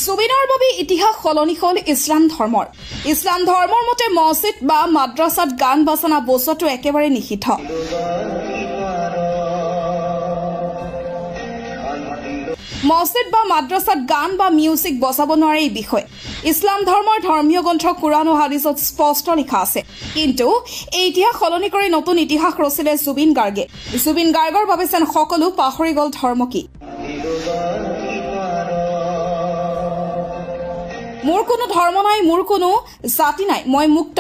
জুবিনৰ বাবে ইতিহাস সলনি হ'ল ইছলাম ধৰ্মৰ। ইছলাম ধৰ্মৰ মতে মছজিদ বা মাদ্ৰাছাত গান বাজনা বজোৱাটো একেবাৰে নিষিদ্ধ। মছজিদ বা মাদ্ৰাছাত গান বা মিউজিক বজাব নোৱাৰে এই বিষয় ইছলাম ধৰ্মৰ ধৰ্মীয় গ্ৰন্থ কুৰাণ আৰু হাদিছত স্পষ্ট লিখা আছে। কিন্তু এই ইতিহাস সলনি কৰি নতুন ইতিহাস ৰচিলে জুবিন গাৰ্গে। জুবিন গাৰ্গৰ বাবে যেন সকলো পাহৰি গ'ল ধৰ্ম কি। মোৰ কোনো ধৰ্ম নাই, মোৰ কোনো জাতি নাই, মই মুক্ত,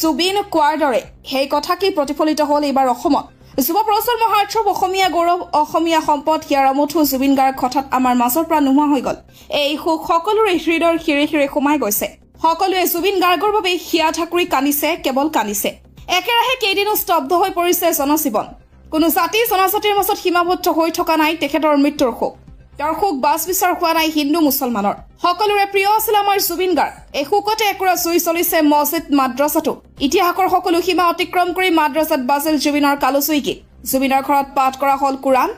জুবিন কোৱাৰ দৰে সেই কথাকেই প্ৰতিফলিত হ'ল এইবাৰ অসমত। যুৱ প্ৰজন্মৰ হাৰ্টথ্ৰব, অসমীয়া গৌৰৱ, অসমীয়া সম্পদ, হিয়াৰ আমঠু জুবিন গাৰ্গ হঠাৎ আমাৰ মাজৰ পৰা নোহোৱা হৈ গ'ল। এই সুখ সকলোৰে হৃদয়ৰ শিৰে শিৰে সোমাই গৈছে। সকলোৱে জুবিন গাৰ্গৰ বাবে হিয়া ঠাকুৰি কান্দিছে, কেৱল কান্দিছে। একেৰাহে কেইদিনো স্তব্ধ হৈ পৰিছে জনজীৱন। কোনো জাতি জনজাতিৰ মাজত সীমাবদ্ধ হৈ থকা নাই তেখেতৰ মৃত্যুৰ শোক। তেওঁৰ শোক বাছ বিচাৰ হোৱা নাই হিন্দু মুছলমানৰ। সকলোৰে প্ৰিয় আছিল আমাৰ জুবিন গাৰ্গ। এই শোকতে একুৰা জুই চলিছে মছজিদ মাদ্ৰাছাতো। ইতিহাসৰ সকলো সীমা অতিক্ৰম কৰি মাদ্ৰাছাত বাজিল জুবিনৰ কালজয়ী গীত। জুবিনৰ ঘৰত পাঠ কৰা হ'ল কুৰাণ।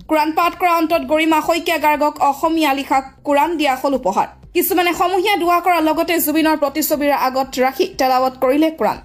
কুৰাণ পাঠ কৰা অন্তত গৰিমা শইকীয়া গাৰ্গক অসমীয়া লিখা কুৰাণ দিয়া হ'ল উপহাৰ। কিছুমানে সমূহীয়া দোৱা কৰাৰ লগতে জুবিনৰ প্ৰতিছবিৰ আগত ৰাখি তেলাৱত কৰিলে কুৰাণ।